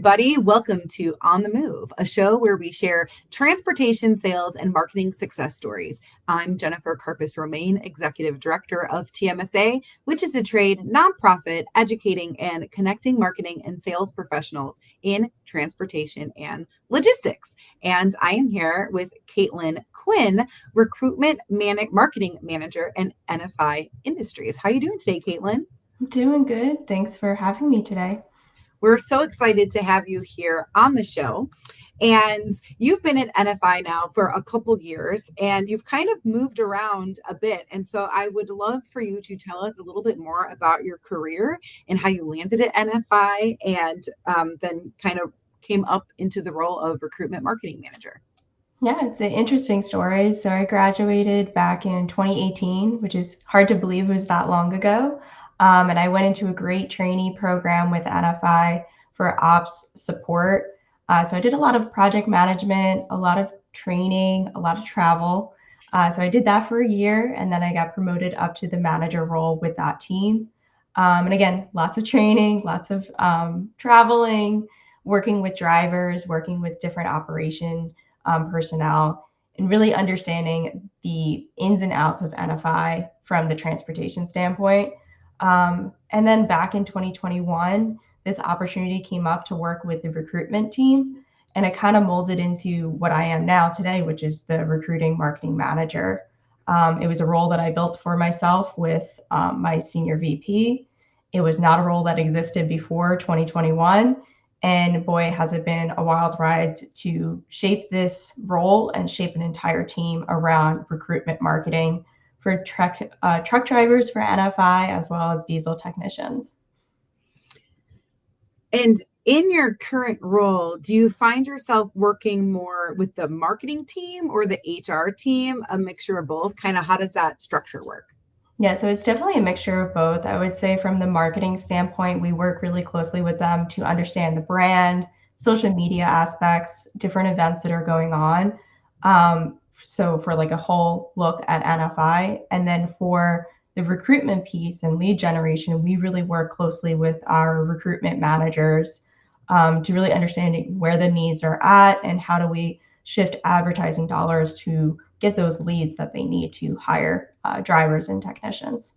Buddy, welcome to On the Move, a show where we share transportation, sales, and marketing success stories. I'm Jennifer Carpus Romaine, Executive Director of TMSA, which is a trade nonprofit educating and connecting marketing and sales professionals in transportation and logistics. And I am here with Kaitlyn Quinn, Marketing Manager and NFI Industries. How are you doing today, Kaitlyn? I'm doing good. Thanks for having me today. We're so excited to have you here on the show. And you've been at NFI now for a couple years and you've kind of moved around a bit. And so I would love for you to tell us a little bit more about your career and how you landed at NFI and then kind of came up into the role of Recruitment Marketing Manager. Yeah, it's an interesting story. So I graduated back in 2018, which is hard to believe was that long ago. And I went into a great trainee program with NFI for ops support. So I did a lot of project management, a lot of training, a lot of travel. So I did that for a year, and then I got promoted up to the manager role with that team. And again, lots of training, lots of traveling, working with drivers, working with different operation personnel, and really understanding the ins and outs of NFI from the transportation standpoint. And then back in 2021, this opportunity came up to work with the recruitment team, and it kind of molded into what I am now today, which is the recruiting marketing manager. It was a role that I built for myself with my senior VP. It was not a role that existed before 2021. And boy, has it been a wild ride to shape this role and shape an entire team around recruitment marketing for truck drivers for NFI as well as diesel technicians. And in your current role, do you find yourself working more with the marketing team or the HR team, a mixture of both? Kind of how does that structure work? Yeah, so it's definitely a mixture of both. I would say from the marketing standpoint, we work really closely with them to understand the brand, social media aspects, different events that are going on. So for like a whole look at NFI, and then for the recruitment piece and lead generation, we really work closely with our recruitment managers to really understand where the needs are at and how do we shift advertising dollars to get those leads that they need to hire drivers and technicians.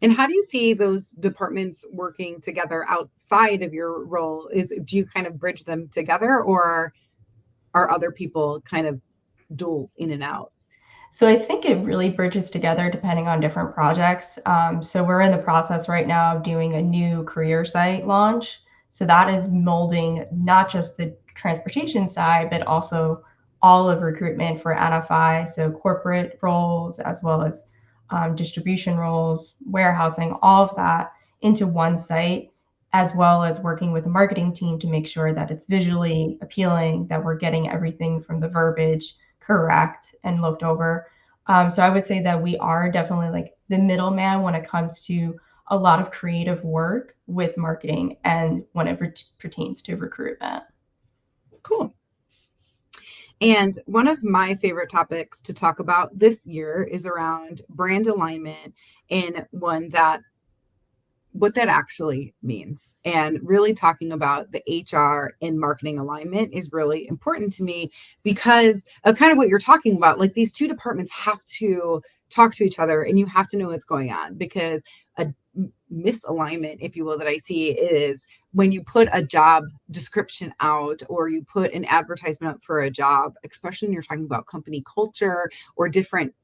And how do you see those departments working together outside of your role? Do you kind of bridge them together, or are other people kind of dual in and out? So I think it really bridges together depending on different projects. So we're in the process right now of doing a new career site launch. So that is molding not just the transportation side, but also all of recruitment for NFI. So corporate roles as well as distribution roles, warehousing, all of that into one site, as well as working with the marketing team to make sure that it's visually appealing, that we're getting everything from the verbiage correct and looked over. So I would say that we are definitely like the middleman when it comes to a lot of creative work with marketing and when it pertains to recruitment. Cool. And one of my favorite topics to talk about this year is around brand alignment, and what that actually means. And really talking about the HR and marketing alignment is really important to me because of kind of what you're talking about. Like, these two departments have to talk to each other and you have to know what's going on, because a misalignment, if you will, that I see is when you put a job description out or you put an advertisement up for a job, especially when you're talking about company culture or different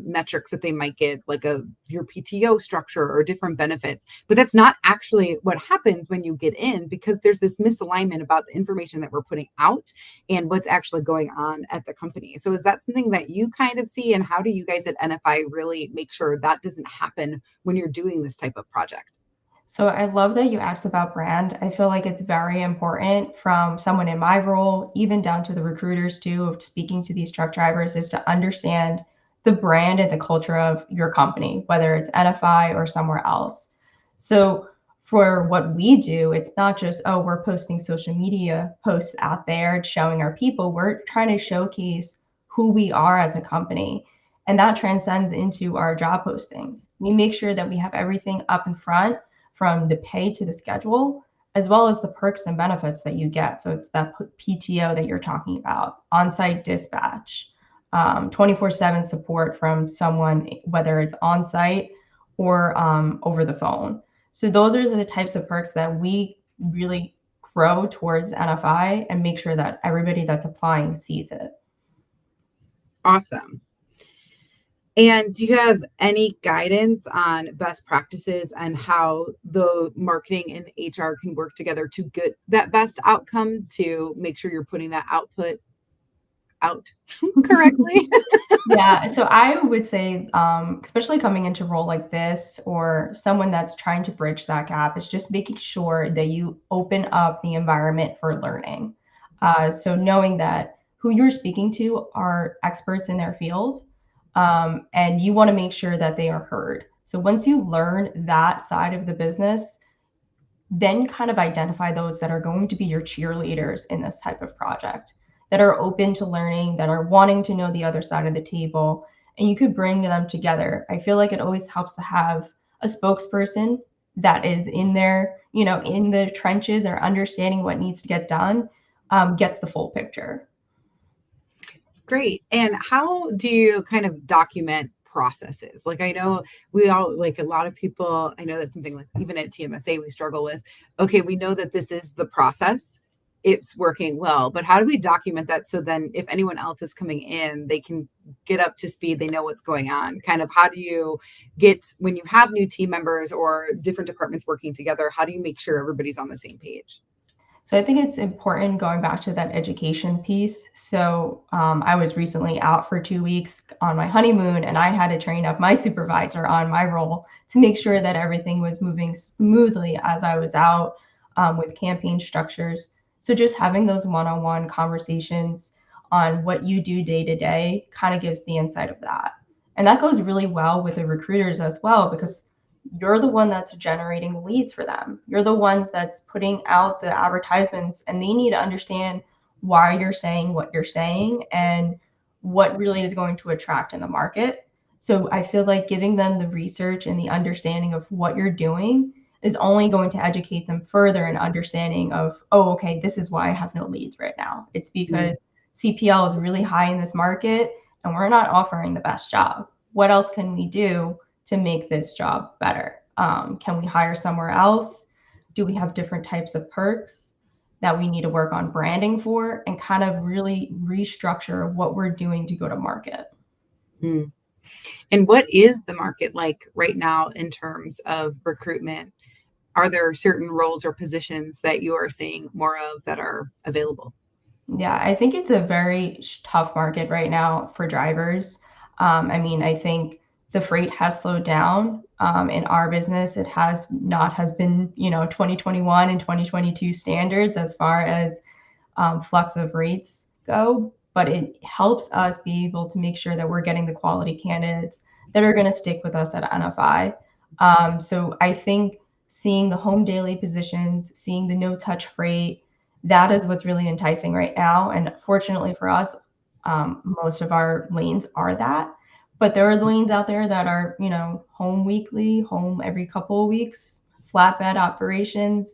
metrics that they might get, like your PTO structure or different benefits. But that's not actually what happens when you get in, because there's this misalignment about the information that we're putting out and what's actually going on at the company. So is that something that you kind of see? And how do you guys at NFI really make sure that doesn't happen when you're doing this type of project? So I love that you asked about brand. I feel like it's very important from someone in my role, even down to the recruiters too, of speaking to these truck drivers, is to understand the brand and the culture of your company, whether it's NFI or somewhere else. So for what we do, it's not just, oh, we're posting social media posts out there showing our people. We're trying to showcase who we are as a company. And that transcends into our job postings. We make sure that we have everything up in front, from the pay to the schedule, as well as the perks and benefits that you get. So it's that PTO that you're talking about, on-site dispatch, 24/7 support from someone, whether it's on-site or over the phone. So those are the types of perks that we really grow towards NFI and make sure that everybody that's applying sees it. Awesome. And do you have any guidance on best practices and how the marketing and HR can work together to get that best outcome to make sure you're putting that output out correctly? Yeah, so I would say, especially coming into a role like this or someone that's trying to bridge that gap, is just making sure that you open up the environment for learning. So knowing that who you're speaking to are experts in their field, and you want to make sure that they are heard. So once you learn that side of the business, then kind of identify those that are going to be your cheerleaders in this type of project, that are open to learning, that are wanting to know the other side of the table, and you could bring them together. I feel like it always helps to have a spokesperson that is in there, in the trenches or understanding what needs to get done, gets the full picture. Great. And how do you kind of document processes? Like I know we all like a lot of people, I know that's something like even at TMSA we struggle with. Okay, we know that this is the process. It's working well, but how do we document that so then if anyone else is coming in, they can get up to speed, they know what's going on. Kind of how do you get when you have new team members or different departments working together, how do you make sure everybody's on the same page? So I think it's important going back to that education piece. So I was recently out for 2 weeks on my honeymoon, and I had to train up my supervisor on my role to make sure that everything was moving smoothly as I was out with campaign structures. So just having those one-on-one conversations on what you do day to day kind of gives the insight of that. And that goes really well with the recruiters as well, because you're the one that's generating leads for them. You're the ones that's putting out the advertisements, and they need to understand why you're saying what you're saying and what really is going to attract in the market. So I feel like giving them the research and the understanding of what you're doing is only going to educate them further in understanding of, oh, okay, this is why I have no leads right now. It's because CPL is really high in this market and we're not offering the best job. What else can we do to make this job better? Can we hire somewhere else? Do we have different types of perks that we need to work on branding for, and kind of really restructure what we're doing to go to market? Mm. And what is the market like right now in terms of recruitment? Are there certain roles or positions that you are seeing more of that are available? Yeah, I think it's a very tough market right now for drivers. I mean, I think the freight has slowed down. In our business, it has been, 2021 and 2022 standards as far as flux of rates go, but it helps us be able to make sure that we're getting the quality candidates that are going to stick with us at NFI. So I think seeing the home daily positions, seeing the no touch freight, that is what's really enticing right now. And fortunately for us, most of our lanes are that. But there are lanes out there that are, home weekly, home every couple of weeks, flatbed operations.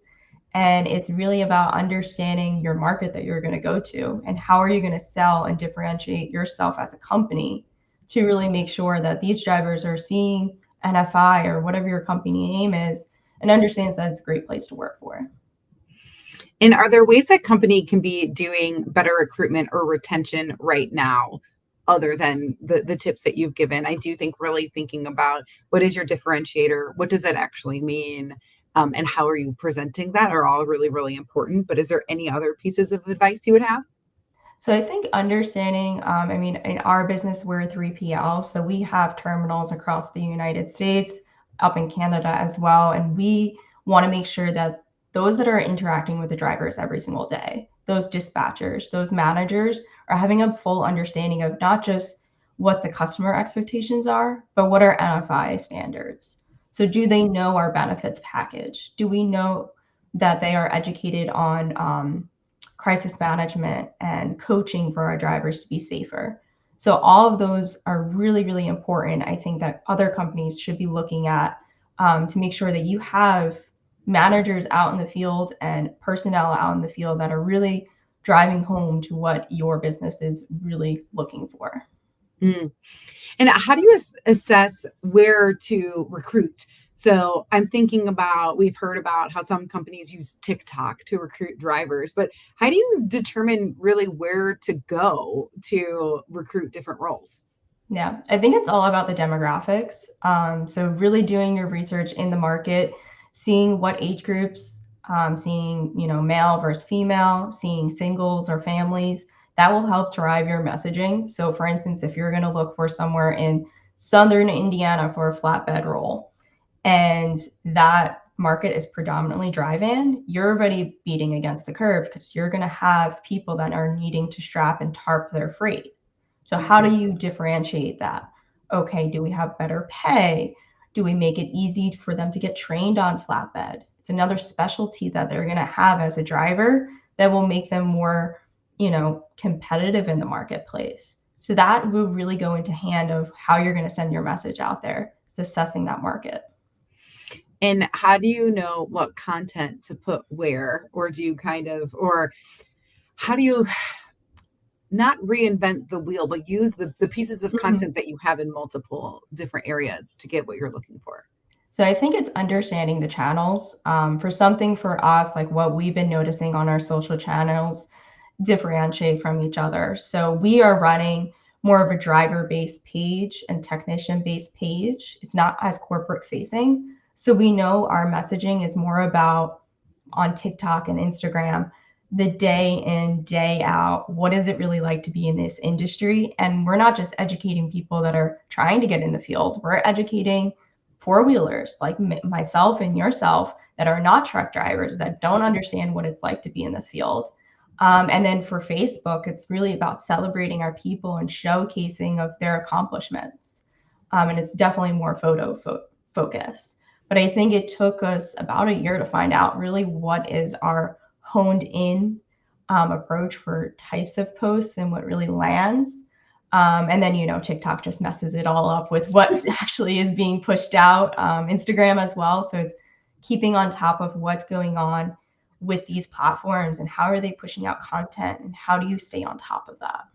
And it's really about understanding your market that you're going to go to and how are you going to sell and differentiate yourself as a company to really make sure that these drivers are seeing NFI or whatever your company name is and understands that it's a great place to work for. And are there ways that company can be doing better recruitment or retention right now, other than the tips that you've given? I do think really thinking about what is your differentiator, what does that actually mean, and how are you presenting that are all really, really important. But is there any other pieces of advice you would have? So I think understanding, I mean, in our business, we're a 3PL, so we have terminals across the United States, up in Canada as well. And we want to make sure that those that are interacting with the drivers every single day, those dispatchers, those managers are having a full understanding of not just what the customer expectations are, but what are NFI standards. So do they know our benefits package? Do we know that they are educated on crisis management and coaching for our drivers to be safer? So all of those are really, really important. I think that other companies should be looking at to make sure that you have managers out in the field and personnel out in the field that are really driving home to what your business is really looking for. Mm. And how do you assess where to recruit? So I'm thinking about, we've heard about how some companies use TikTok to recruit drivers, but how do you determine really where to go to recruit different roles? Yeah, I think it's all about the demographics. So really doing your research in the market, seeing what age groups, seeing, male versus female, seeing singles or families, that will help drive your messaging. So for instance, if you're going to look for somewhere in Southern Indiana for a flatbed role, and that market is predominantly drive-in, you're already beating against the curve because you're going to have people that are needing to strap and tarp their freight. So how do Mhm. you differentiate that? Okay, do we have better pay? Do we make it easy for them to get trained on flatbed? It's another specialty that they're going to have as a driver that will make them more, competitive in the marketplace. So that will really go into hand of how you're going to send your message out there. It's assessing that market. And how do you know what content to put where, or do you kind of, or how do you not reinvent the wheel, but use the pieces of Mhm. content that you have in multiple different areas to get what you're looking for? So I think it's understanding the channels. For us, like what we've been noticing on our social channels, differentiate from each other. So we are running more of a driver-based page and technician-based page. It's not as corporate facing. So we know our messaging is more about on TikTok and Instagram, the day in, day out. What is it really like to be in this industry? And we're not just educating people that are trying to get in the field, we're educating four wheelers like myself and yourself that are not truck drivers that don't understand what it's like to be in this field. And then for Facebook, it's really about celebrating our people and showcasing of their accomplishments. And it's definitely more focus. But I think it took us about a year to find out really what is our honed in approach for types of posts and what really lands. And then, TikTok just messes it all up with what actually is being pushed out, Instagram as well. So it's keeping on top of what's going on with these platforms and how are they pushing out content and how do you stay on top of that?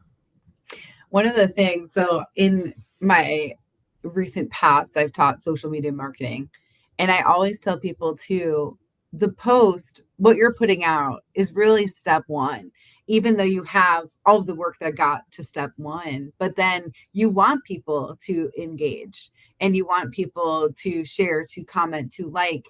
One of the things, so in my recent past, I've taught social media marketing, and I always tell people too, the post, what you're putting out is really step one, even though you have all of the work that got to step one, but then you want people to engage and you want people to share, to comment, to like.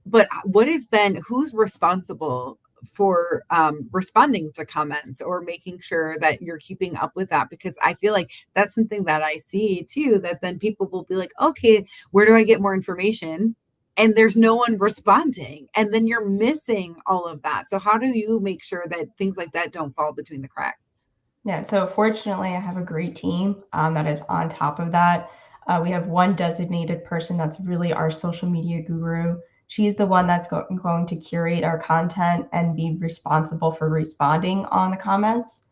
But what is then, who's responsible for responding to comments or making sure that you're keeping up with that? Because I feel like that's something that I see too, that then people will be like, okay, where do I get more information? And there's no one responding. And then you're missing all of that. So, how do you make sure that things like that don't fall between the cracks? Yeah, so fortunately, I have a great team that is on top of that. We have one designated person that's really our social media guru. She's the one that's going to curate our content and be responsible for responding on the comments.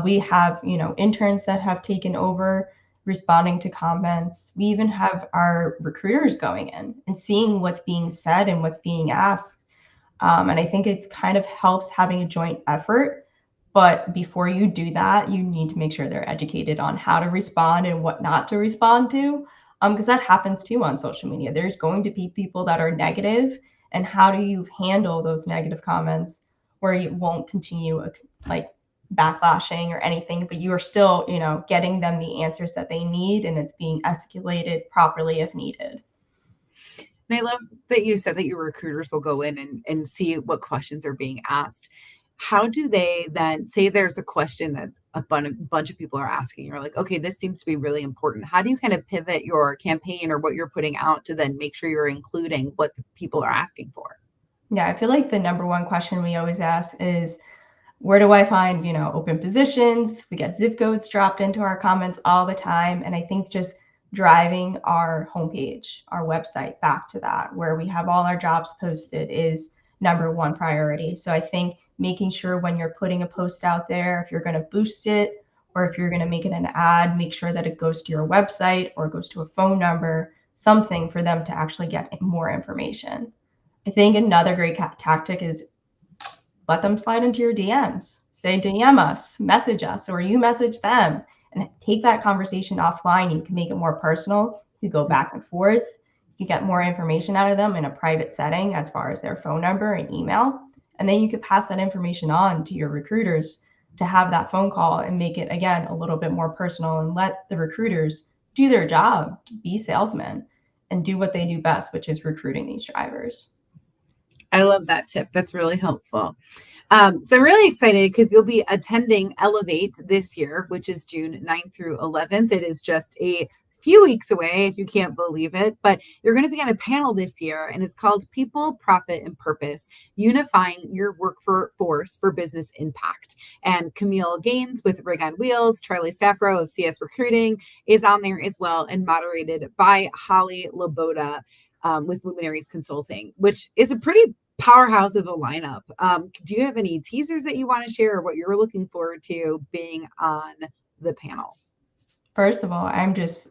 We have, interns that have taken over responding to comments. We even have our recruiters going in and seeing what's being said and what's being asked. And I think it's kind of helps having a joint effort. But before you do that, you need to make sure they're educated on how to respond and what not to respond to. Because that happens too on social media. There's going to be people that are negative, and how do you handle those negative comments where you won't continue like backlashing or anything, but you are still, getting them the answers that they need, and it's being escalated properly if needed. And I love that you said that your recruiters will go in and see what questions are being asked. How do they then say there's a question that bunch of people are asking? You're like, okay, this seems to be really important. How do you kind of pivot your campaign or what you're putting out to then make sure you're including what the people are asking for? Yeah, I feel like the number one question we always ask is, where do I find, open positions? We get zip codes dropped into our comments all the time. And I think just driving our homepage, our website back to that, where we have all our jobs posted, is number one priority. So I think making sure when you're putting a post out there, if you're going to boost it or if you're going to make it an ad, make sure that it goes to your website or goes to a phone number, something for them to actually get more information. I think another great tactic is let them slide into your DMs. Say DM us, message us, or you message them, and take that conversation offline. You can make it more personal. You go back and forth. You get more information out of them in a private setting as far as their phone number and email. And then you could pass that information on to your recruiters to have that phone call and make it, again, a little bit more personal and let the recruiters do their job, be salesmen, and do what they do best, which is recruiting these drivers. I love that tip. That's really helpful. So I'm really excited because you'll be attending Elevate this year, which is June 9th through 11th. It is just a few weeks away, if you can't believe it, but you're going to be on a panel this year, and it's called People, Profit, and Purpose, Unifying Your Workforce for Business Impact. And Camille Gaines with Rig on Wheels, Charlie Safro of CS Recruiting is on there as well, and moderated by Holly Laboda with Luminaries Consulting, which is a pretty powerhouse of a lineup. Do you have any teasers that you want to share, or what you're looking forward to being on the panel? First of all, I'm just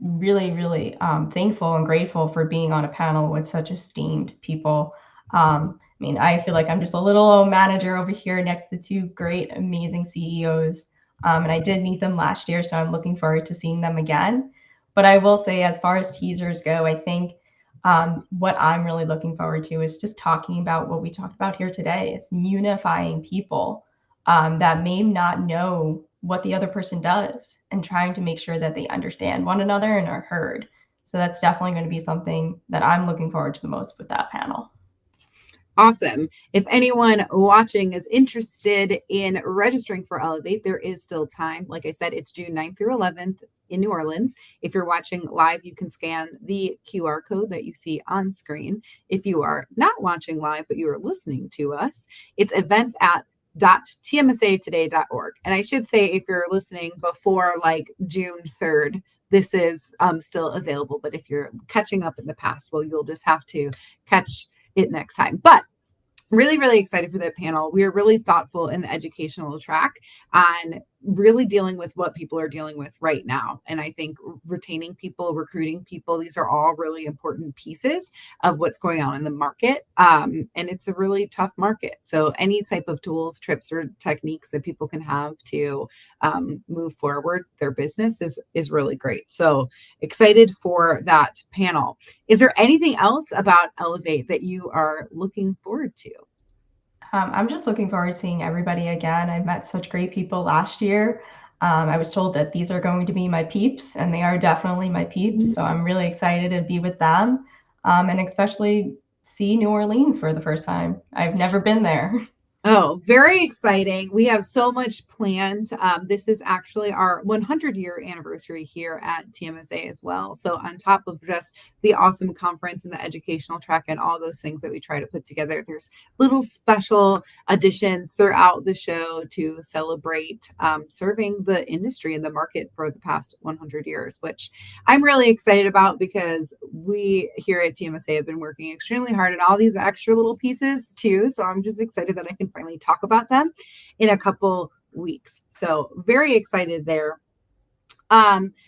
really, really thankful and grateful for being on a panel with such esteemed people. I mean, I feel like I'm just a little old manager over here next to two great, amazing CEOs. And I did meet them last year, so I'm looking forward to seeing them again. But I will say, as far as teasers go, I think what I'm really looking forward to is just talking about what we talked about here today. It's unifying people that may not know what the other person does and trying to make sure that they understand one another and are heard. So that's definitely going to be something that I'm looking forward to the most with that panel. Awesome. If anyone watching is interested in registering for Elevate, there is still time. Like I said, it's June 9th through 11th in New Orleans. If you're watching live, you can scan the QR code that you see on screen. If you are not watching live, but you are listening to us, it's events at .tmsatoday.org. And I should say, if you're listening before like June 3rd, this is still available. But if you're catching up in the past, well, you'll just have to catch it next time. But really, really excited for that panel. We are really thoughtful in the educational track on really dealing with what people are dealing with right now. And I think retaining people, recruiting people, these are all really important pieces of what's going on in the market. And it's a really tough market. So any type of tools, trips, or techniques that people can have to move forward their business is really great. So excited for that panel. Is there anything else about Elevate that you are looking forward to? I'm just looking forward to seeing everybody again. I met such great people last year. I was told that these are going to be my peeps, and they are definitely my peeps. So I'm really excited to be with them, and especially see New Orleans for the first time. I've never been there. Oh, very exciting. We have so much planned. This is actually our 100-year anniversary here at TMSA as well. So on top of just the awesome conference and the educational track and all those things that we try to put together, there's little special additions throughout the show to celebrate serving the industry and the market for the past 100 years, which I'm really excited about because we here at TMSA have been working extremely hard on all these extra little pieces too. So I'm just excited that I can finally talk about them in a couple weeks. So very excited there.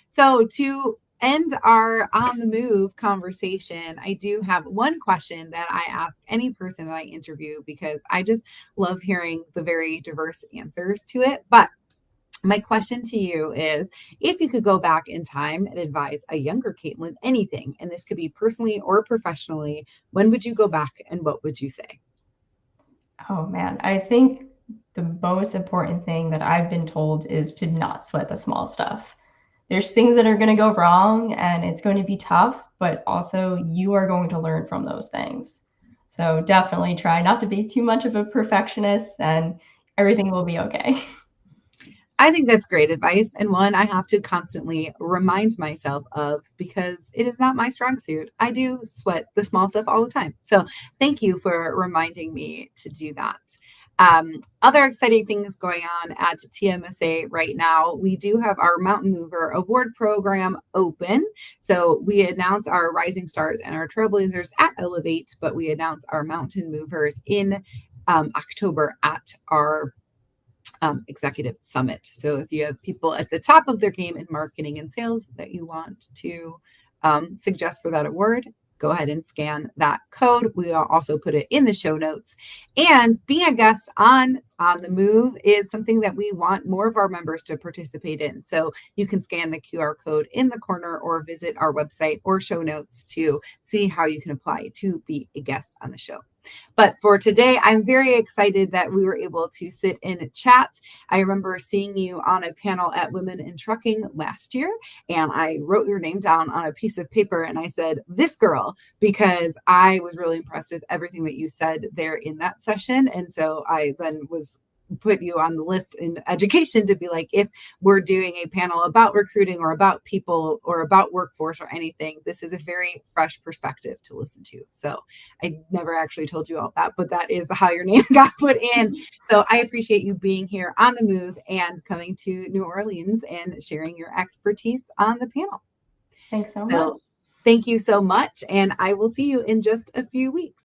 So to end our on the move conversation, I do have one question that I ask any person that I interview because I just love hearing the very diverse answers to it. But my question to you is, if you could go back in time and advise a younger Kaitlyn anything, and this could be personally or professionally, when would you go back and what would you say? Oh man, I think the most important thing that I've been told is to not sweat the small stuff. There's things that are going to go wrong and it's going to be tough, but also you are going to learn from those things. So definitely try not to be too much of a perfectionist and everything will be okay. I think that's great advice, and one I have to constantly remind myself of because it is not my strong suit. I do sweat the small stuff all the time. So thank you for reminding me to do that. Other exciting things going on at TMSA right now. We do have our Mountain Mover Award Program open. So we announce our Rising Stars and our Trailblazers at Elevate, but we announce our Mountain Movers in October at our executive summit. So if you have people at the top of their game in marketing and sales that you want to suggest for that award, go ahead and scan that code. We'll also put it in the show notes. And being a guest on the Move is something that we want more of our members to participate in. So you can scan the QR code in the corner or visit our website or show notes to see how you can apply to be a guest on the show. But for today, I'm very excited that we were able to sit and chat. I remember seeing you on a panel at Women in Trucking last year, and I wrote your name down on a piece of paper and I said, this girl, because I was really impressed with everything that you said there in that session. And so I then put you on the list in education to be like, if we're doing a panel about recruiting or about people or about workforce or anything, this is a very fresh perspective to listen to. So I never actually told you all that, but that is how your name got put in. So I appreciate you being here on the Move and coming to New Orleans and sharing your expertise on the panel. Thanks so much. Thank you so much. And I will see you in just a few weeks.